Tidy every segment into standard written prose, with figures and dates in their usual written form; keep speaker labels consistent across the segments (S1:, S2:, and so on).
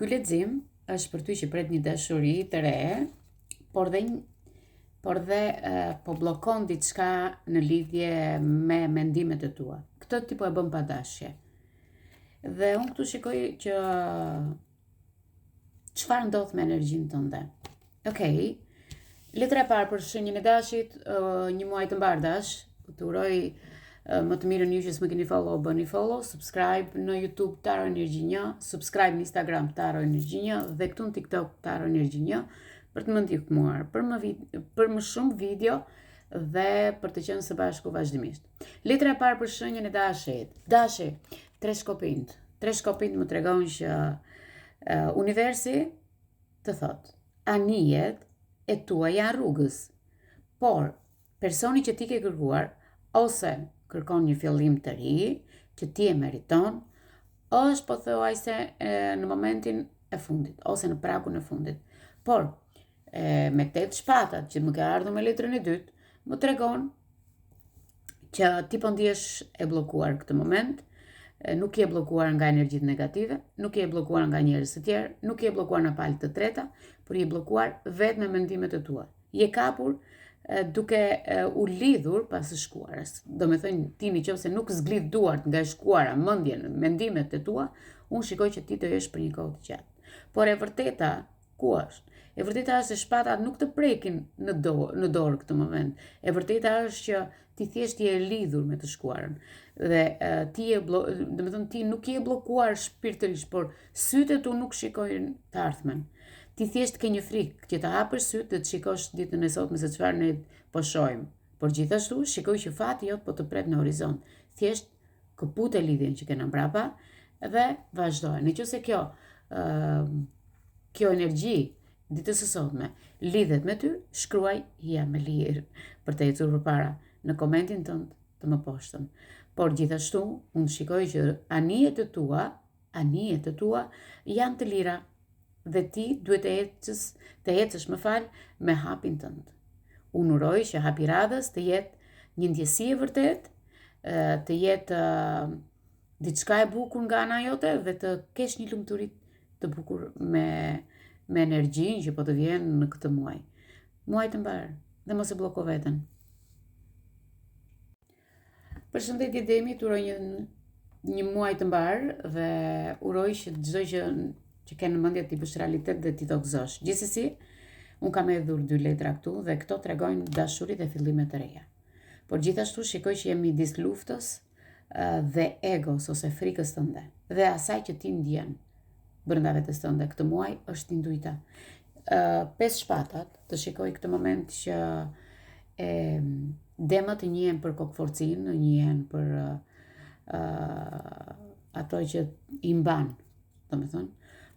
S1: Ky lexim është për ty që pret një dashuri të re, por dhe po bllokon diçka në lidhje me mendimet e tua. Këtë ti po e bën pa dashje. Dhe unë këtu shikoj që çfarë ndodh me energjinë tënde. Okej. Letra e parë për shenjën e dashit, një muaj të mbar dash. Të uroj më të mirën ju që s'më keni follow, bëni follow, subscribe në YouTube Taro Energji 1, subscribe në Instagram Taro Energji 1 dhe këtu në TikTok Taro Energji 1 për të më ndihmuar për më shumë video dhe për të qenë së bashku vazhdimisht. Letra e parë për shenjën e dashit. Dashi, tre shkopinj më tregon që universi të thot, anijet e tua janë rrugës, por personi që ti ke kërkuar ose kërkon një fillim të ri, që ti e meriton, është pothuajse në momentin e fundit, ose në prakun e fundit. Por, me 8 shpatat që më ka ardhur me letrën e dytë, më tregon që ti po ndihesh e bllokuar këtë moment, nuk je bllokuar nga energjitë negative, nuk je bllokuar nga njerëz të tjerë, nuk je bllokuar në palë të treta, por je bllokuar vetëm me mendimet e tua. Je kapur duke u lidhur pas së shkuarës. Do me thënë, ti nëse nuk zglidh duart nga shkuara, mendjen, mendimet e tua, unë shikoj që ti të jesh për një kohë të gjatë. Por e vërteta ku është? E vërteta është se shpatat nuk të prekin në dorë këtë moment. E vërteta është që ti thjesht je lidhur me të shkuarën. Dhe ti nuk je bllokuar shpirtërisht, por sytë e tu nuk shikojnë të ardhmen. Ti thjesht ke një frikë që të hapësh sytë dhe të shikosh ditën e sotme se çfarë ne po shohim. Por gjithashtu shikoj që fati jot po të pret në horizont. Thjesht këput e lidhjen që kena mbrapa dhe vazhdoj. Nëse kjo energji ditës së sotme lidhet me ty, shkruaj jam e lirë për të ecur përpara në komentin tënd të mëposhtëm. Por gjithashtu unë shikoj që anijet e tua janë të lira. Dhe ti duhet të ecësh me hapin tënd. Unë uroj që hapi radhës të jetë një ndjesi e vërtet, të jetë diçka e bukur nga ana jote dhe të kesh një lumturi të bukur me energjinë që po të vjen në këtë muaj. Muaj të mbar dhe mos e blloko veten. Përshëndetje Demi, të uroj një muaj të mbar dhe uroj që çdo gjë që ke në mendje ti bësh realitet dhe ti do gëzosh. Gjithsesi, unë kam hedhur 2 letra këtu dhe këto tregojnë dashuri dhe fillime të reja. Por gjithashtu shikoj që jemi midis luftës dhe egos ose frikës tënde dhe asaj që ti ndjen brenda vetes tënde. Këtë muaj është intuita. 5 shpatat të shikoj këtë moment që demët njihen për kokforcinë, njihen për ato që i mban, domethënë.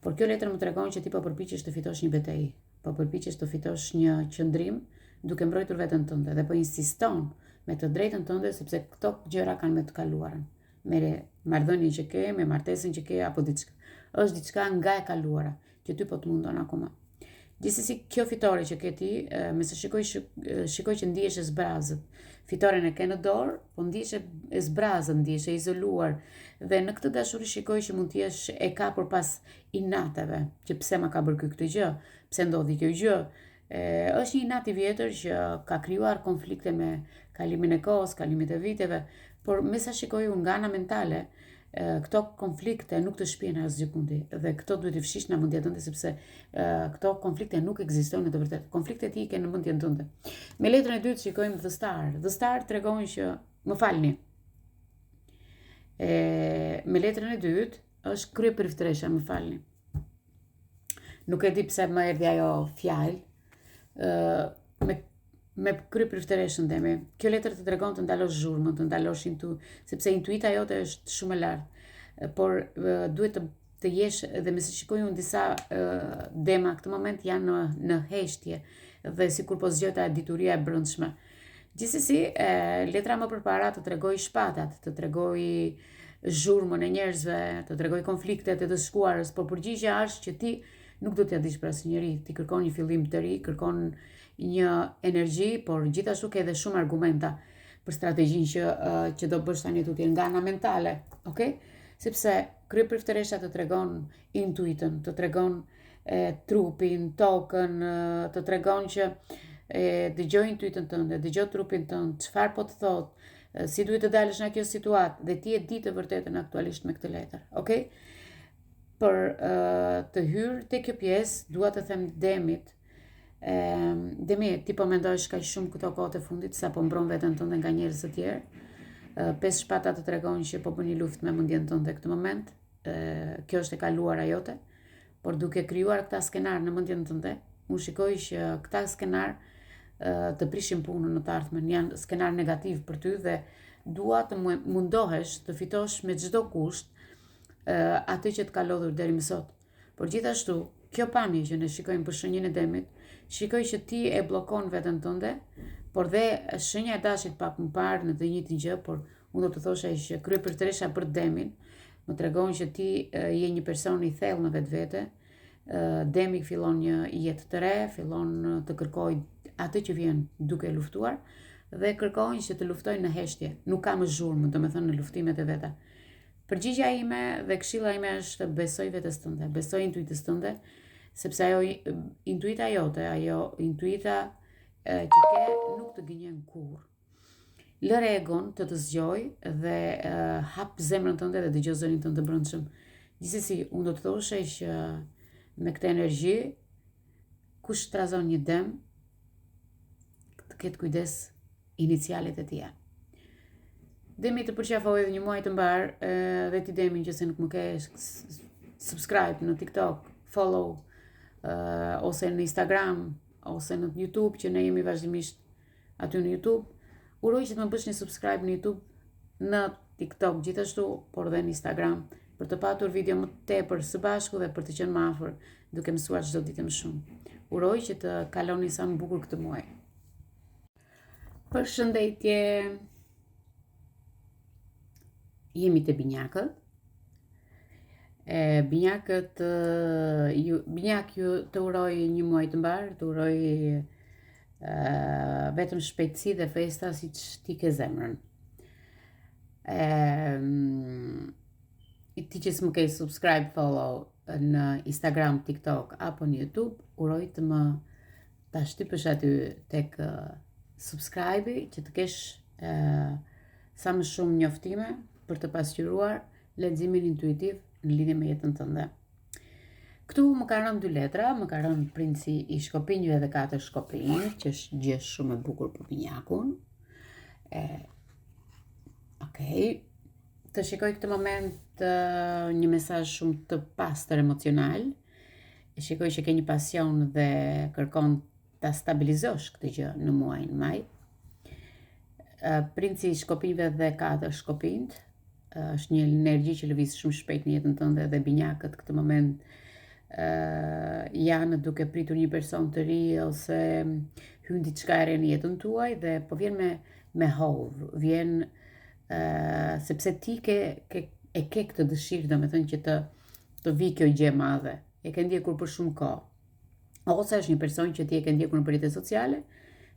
S1: Por kjo letër më tregon që ti po përpiqesh të fitosh një betejë, po përpiqesh të fitosh një qëndrim duke mbrojtur veten tënde dhe po insiston me të drejtën tënde sepse këto gjëra kanë me të kaluarën. Me marrëdhënien që ke, me martesën që ke apo diçka. Është diçka nga e kaluara që ty po të mundon akoma. Gjithsesi kjo fitore që ke ti, me se shikoj që ndihesh e zbrazët. Fitoren e ke në dorë, po ndihesh e zbrazët, ndihesh e izoluar dhe në këtë dashuri shikoj që mund të jesh e kapur pas inateve, që pse ma ka bërë këtë gjë, pse ndodhi kjo gjë. Është një inat i vjetër që ka krijuar konflikte me kalimin e kohës, kalimit e viteve, por me sa shikoj unë nga ana mentale, këto konflikte nuk të shpihen asgjë kundi dhe këto duhet i fshish në mendjen tënde sepse këto konflikte nuk ekzistojnë në të vërtetë. Konfliktet i ke në mendjen tënde. Me letrën e dytë shikojmë The Star. The Star tregon që më falni. Me letrën e dytë është kryepërftresha, më falni. Nuk e di pse më erdhi ajo fjalë. Me kryepërftereshën Demi. Kjo letër të tregon të ndalosh zhurmën, të ndalosh sepse intuita jote është shumë e lartë, por duhet të jesh dhe me se shikoj unë disa dema këtë moment janë në heshtje dhe sikur po zgjota dituria e brendshme. Gjithsesi, letra më përpara të tregoj shpatat, të tregoj zhurmën e njerëzve, të tregoj konfliktet e të shkuarës, por përgjigjja është që ti nuk do t'ja dish për asnjëri, ti kërkon një fillim të ri, kërkon një energji, por gjithashtu ke edhe shumë argumenta për strategjinë që do bësh tani tutje nga ana mentale, okay? sepse kryepërftëresha të tregon intuitën, të tregon trupin, tokën, të tregon që dëgjoj intuitën tënde, dëgjoj trupin tënd, çfarë po të thotë, si duhet të dalësh nga kjo situatë dhe ti e di të vërtetën aktualisht me këtë letër, okay? Për të hyrë te kjo pjesë, dua të them Demit. Demi, ti po mendosh kaq shumë këto kohë të fundit sa po mbron veten tënde nga njerëz të tjerë. 5 shpata të tregojnë që po bën një luftë me mendjen tënde këtë moment. Kjo është e kaluara jote, por duke krijuar këta skenar në mendjen tënde, unë shikoj që këta skenar të prishin punën në të ardhmen, janë skenar negativ për ty dhe dua të mundohesh të fitosh me çdo kusht atë që të ka lodhur deri më sot. Por gjithashtu, kjo pamje që ne shikojmë për shenjën e Demit, shikoj që ti e bllokon veten tënde, por dhe shenja e dashit pak më parë në të njëjtin gjë, por unë do të thosha që kryepërtëresha për Demin më tregon që ti je një person i thellë në vetvete. Demi fillon një jetë të re, fillon të kërkojë atë që vjen duke luftuar dhe kërkojnë që të luftojnë në heshtje. Nuk ka më zhurmë, domethënë në luftimet e veta. Përgjigjja ime dhe këshilla ime është besoj vetes tënde, besoj intuitës tënde, sepse ajo intuita jote, ajo intuita që ke nuk të gënjen kurrë. Lëre egon të zgjoj dhe hap zemrën tënde dhe dëgjoj zërin tënd të brendshëm. Gjithsesi, unë do të thoshe që me këtë energji, kush trazon një dem, të ketë kujdes inicialet e tia. Demi të përqafoj edhe një muaj të mbar, dhe ti Demi që se nuk më ke subscribe në TikTok, follow, ose në Instagram, ose në YouTube, që ne jemi vazhdimisht aty në YouTube, uroj që të më bësh një subscribe në YouTube, në TikTok gjithashtu, por dhe në Instagram, për të patur video më tepër së bashku dhe për të qenë më afër, duke mësuar çdo ditë më shumë. Uroj që të kaloni sa më bukur këtë muaj. Përshëndetje. Jemi te binjakët. Binjak ju të uroj një muaj të mbar, të uroj vetëm shpejtësi dhe festa siç ti ke zemrën. Ti që s'më ke subscribe, follow në Instagram, TikTok apo në YouTube, uroj të më ta shtypësh aty tek subscribe-i që të kesh sa më shumë njoftime për të pasqyruar leximin intuitiv në lidhje me jetën tënde. Këtu më ka rënë 2 letra, më ka rënë princi i shkopinjve dhe 4 shkopinj, që është gjë shumë e bukur për binjakun. Okej. Të shikoj këtë moment një mesazh shumë të pastër emocional. Shikoj që ke një pasion dhe kërkon ta stabilizosh këtë gjë në muajin maj. Princi i shkopinjve dhe 4 shkopinjt është një energji që lëviz shumë shpejt në jetën tënde dhe binjakët këtë moment janë duke pritur një person të ri ose hyn diçka e re në jetën tuaj dhe po vjen me hovë, vjen sepse ti ke këtë dëshirë, domethënë që të vi kjo gjë e madhe. E ke ndjekur për shumë kohë. Ose është një person që ti e ke ndjekur në rrjetet sociale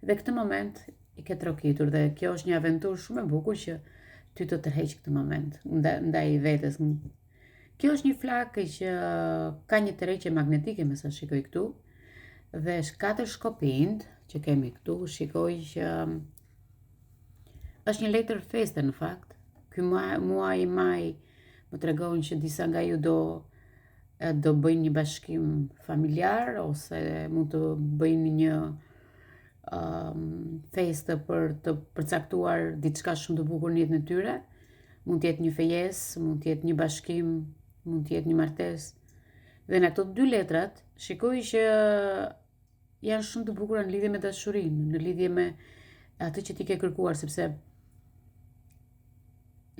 S1: dhe këtë moment i ke trokitur dhe kjo është një aventurë shumë e bukur që ty të tërheq këtë moment ndaj vetes. Kjo është një flakë që ka një tërheqje magnetike, me sa shikoj këtu, dhe 4 shkopinj që kemi këtu, shikoj që është një letër feste në fakt. Ky muaj i maj më tregon që disa nga ju do bëjnë një bashkim familjar ose mund të bëjnë një feste për të përcaktuar diçka shumë të bukur në jetën e tyre. Mund të jetë një fejes, mund të jetë një bashkim, mund të jetë një martesë. Dhe në ato 2 letrat shikoj që janë shumë të bukura në lidhje me dashurinë, në lidhje me atë që ti ke kërkuar, sepse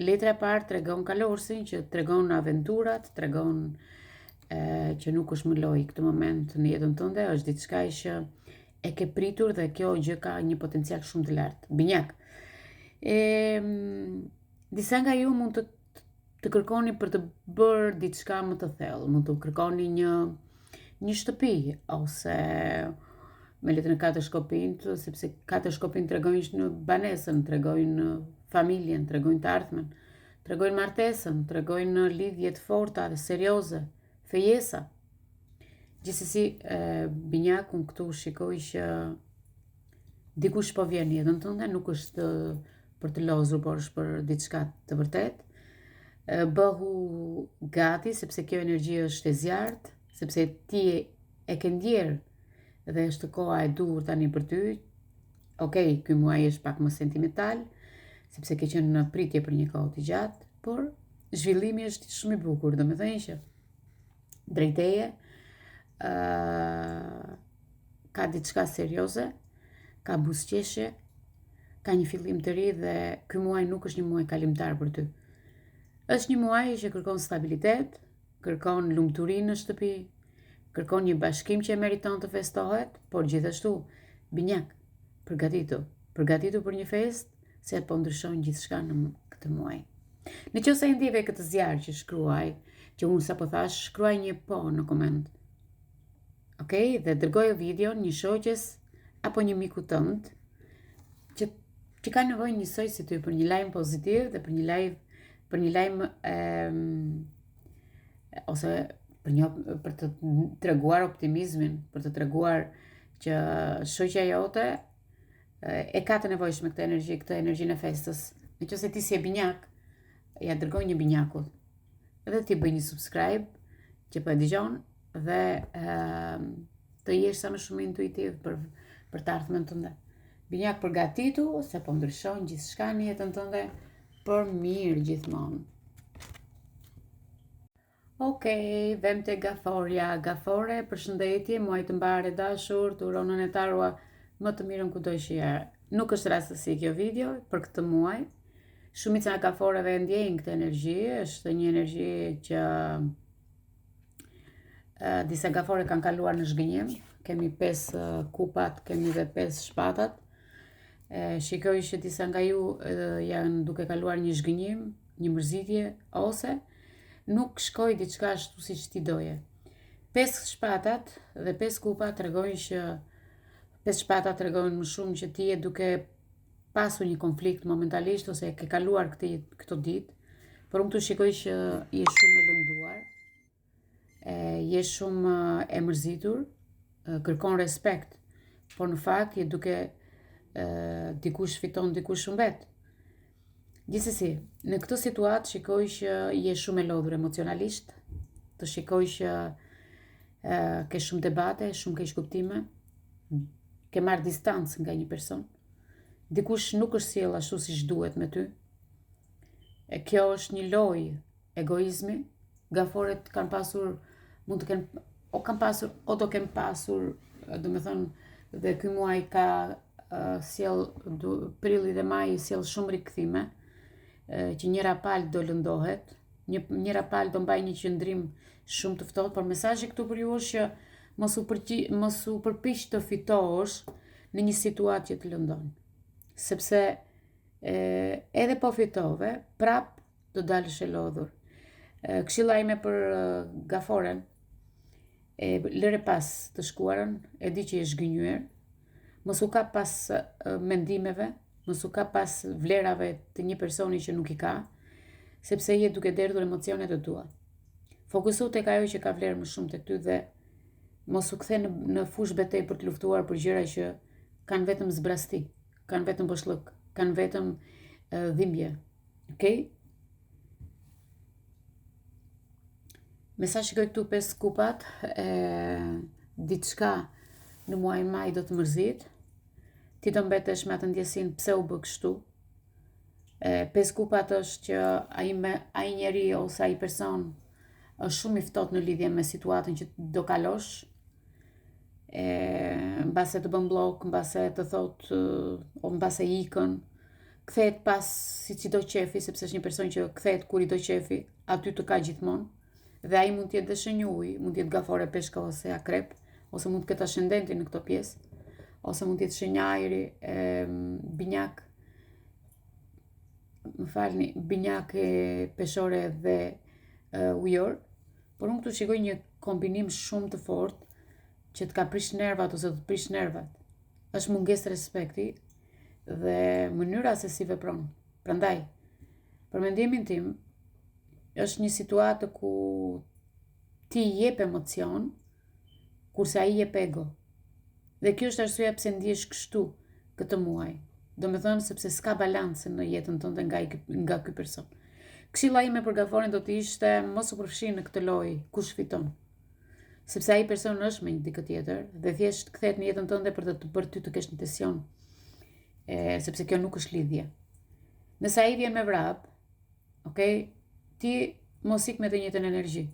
S1: letra e parë tregon kalorsin, që tregon aventurat, tregon që nuk është më lojë këtë moment në jetën tënde, është diçka që e ke pritur dhe kjo gjë ka një potencial shumë të lartë. Binjak. Disa nga ju mund të kërkoni për të bërë diçka më të thellë, mund të kërkoni një shtëpi ose me letrën e 4 shkopinjt, sepse 4 shkopinjt tregojnë në banesën, tregojnë familjen, tregojnë të ardhmen, tregojnë martesën, tregojnë lidhje të forta dhe serioze, fejesa. Gjithsesi, binjak, unë këtu shikoj që dikush po vjen në jetën tënde, nuk është për të lozur, por është për diçka të vërtet. Bëhu gati, sepse kjo energji është e zjarrt, sepse ti e ke ndjerë dhe është koha e dur tani për ty. Okej, ky muaj është pak më sentimental, sepse ke qenë në pritje për një kohë të gjatë, por zhvillimi është shumë i bukur, domethënë që drejteje ka diçka serioze, ka buzëqeshje, ka një fillim të ri dhe ky muaj nuk është një muaj kalimtar për ty. Është një muaj që kërkon stabilitet, kërkon lumturi në shtëpi, kërkon një bashkim që e meriton të festohet, por gjithashtu, binjak, përgatitu për një fest, se po ndryshon gjithçka në këtë muaj. Nëse ndjeve këtë zjarr që shkruaj, që unë sapo thash, shkruaj një po në koment. Okej, dhe dërgoje videon një shoqes apo një miku tënd që ka nevojë njësoj si ty për një lajm pozitiv dhe për një lajm ose për të treguar optimizmin, për të treguar që shoqja jote e ka të nevojshme këtë energjinë e festës. Nëse ti si e binjak, ja dërgoj një binjakut dhe ti bëj një subscribe që po e dëgjon dhe të jesh sa më shumë intuitiv për të ardhmen tënde. Binjak, përgatitu se po ndryshon gjithçka në jetën tënde për mirë gjithmonë. Okej, vem te Gaforia. Gafore, përshëndetje, muaj të mbar e dashur, të uroj në tarua më të mirën kudo që je. Nuk është rastësi kjo video për këtë muaj. Shumica e gaforeve ndjejnë këtë energji, është një energji që disa gafore kanë kaluar në zhgënjim. Kemi 5 kupat, kemi dhe 5 shpatat. Shikoj që disa nga ju janë duke kaluar një zhgënjim, një mërzitje, ose nuk shkoj diçka ashtu siç ti doje. 5 shpatat dhe 5 kupa tregojnë që 5 shpatat tregojnë më shumë që ti je duke pasur një konflikt momentalisht ose ke kaluar këto ditë, por unë këtu shikoj që je shumë e lënduar, je shumë e mërzitur, kërkon respekt, por në fakt je duke dikush fiton, dikush humbet. Gjithsesi, në këtë situatë shikoj që je shumë e lodhur emocionalisht, të shikoj që ke shumë debate, shumë keqkuptime, ke marrë distancë nga një person, dikush nuk është sjell ashtu siç duhet me ty. Kjo është një lojë egoizmi. Gaforet kanë pasur, mund të kenë, o kanë pasur, o do kenë pasur, domethënë, dhe ky muaj ka sjell prilli dhe maji sjell shumë rikthime, që njëra palë do lëndohet, njëra palë do mbaj një qëndrim shumë të ftohtë, por mesazhi këtu për ju është që mos u përpiq të fitohesh në një situatë që të lëndon. Sepse edhe po fitove, prap do dalësh e lodhur. Këshilla ime për gaforen, lëre pas të shkuarën, e di që je zhgënjur, mos u kap pas mendimeve, mos u kap pas vlerave të një personi që nuk i ka, sepse je duke derdhur emocionet e tua. Fokusu tek ajo që ka vlerë më shumë tek ty dhe mos u kthe në fushë betejë për të luftuar për gjëra që kanë vetëm zbrasti, kanë vetëm boshllëk, kanë vetëm dhimbje. Okej? Me sa shikoj këtu 5 kupat, diçka në muajin maj do të mërzit, ti do mbetesh me atë ndjesin pse u bë kështu. 5 kupat është që ai njeri ose ai person është shumë i ftohtë në lidhje me situatën që do kalosh, mbase të bën blok, mbase të thot, o mbase ikën, kthehet pas siç i do qefi, sepse është një person që kthehet kur i do qefi, aty të ka gjithmonë, dhe ai mund të jetë dëshënjë uji, mund të jetë gafore peshka ose akrep, ose mund të ketë ascendentin në këto pjesë, ose mund të jetë shenja ajri, binjak, binjak peshore dhe ujor, por unë këtu shikoj një kombinim shumë të fortë që të ka prish nervat ose të prish nervat. Është mungesë respekti dhe mënyra se si vepron. Prandaj, Për mendimin tim, është një situatë ku ti jep emocion, kurse ai jep ego. Dhe kjo është arsyeja pse ndihesh kështu këtë muaj. Do me thënë sepse s'ka balancë në jetën tënde nga ky person. Këshilla ime për gaforen do të ishte mos u përfshi në këtë lojë kush fiton. Sepse ai person është me një dikë tjetër dhe thjesht kthehet në jetën tënde për të bërë ty të kesh një tension. Sepse kjo nuk është lidhje. Nëse ai vjen me vrap, okay, ti mos ik me të njëjtën energji.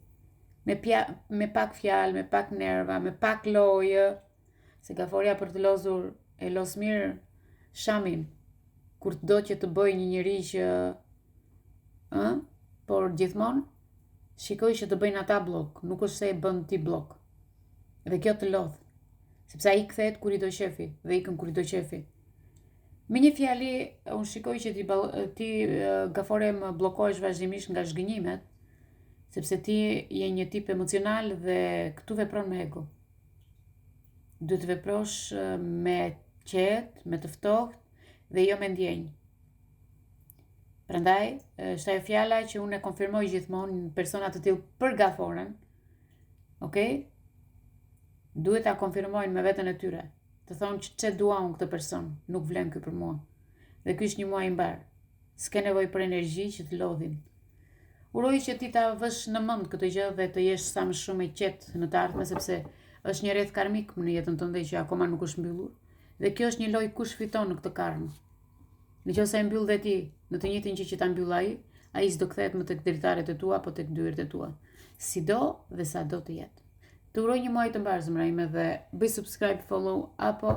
S1: Me pak fjalë, me pak nerva, me pak lojë, se gaforia për të lozur e los mirë shamin, kur të do që të bëj një njeri që, por gjithmonë, shikoj që të bëjnë ata blok, nuk është se e bën ti blok. Dhe kjo të lodh, sepse ai kthehet kur i do qefi, dhe ikën kur i do qefi. Me një fjali, unë shikoj që ti gafore më blokohesh vazhdimisht nga zhgënjimet, sepse ti je një tip emocional dhe këtu vepron me ego. Duhet të veprosh me qetë, me të ftohtë dhe jo me ndjenjë. Prandaj, është ajo fjala që unë e konfirmoj gjithmonë në persona të tillë për gaforen, okay? Duhet ta konfirmojnë me veten e tyre. Të thonë që çe dua unë këtë person, nuk vlen ky për mua. Dhe ky është një muaj i mbar. S'ke nevojë për energji që të lodhin. Uroj që ti ta vësh në mend këtë gjë dhe të jesh sa më shumë i qetë në të ardhmen, sepse është një rreth karmik në jetën tënde që akoma nuk është mbyllur. Dhe kjo është një lojë kush fiton në këtë karmë. Nëse e mbyll dhe ti në të njëjtin gjë që ta mbyll ai s'do kthehet më tek dritaret e tua apo tek dyert e tua. Sido dhe sado të jetë. Të uroj një muaj të mbar zemra ime dhe bëj subscribe, follow apo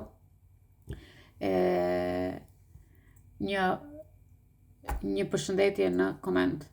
S1: një përshëndetje në koment.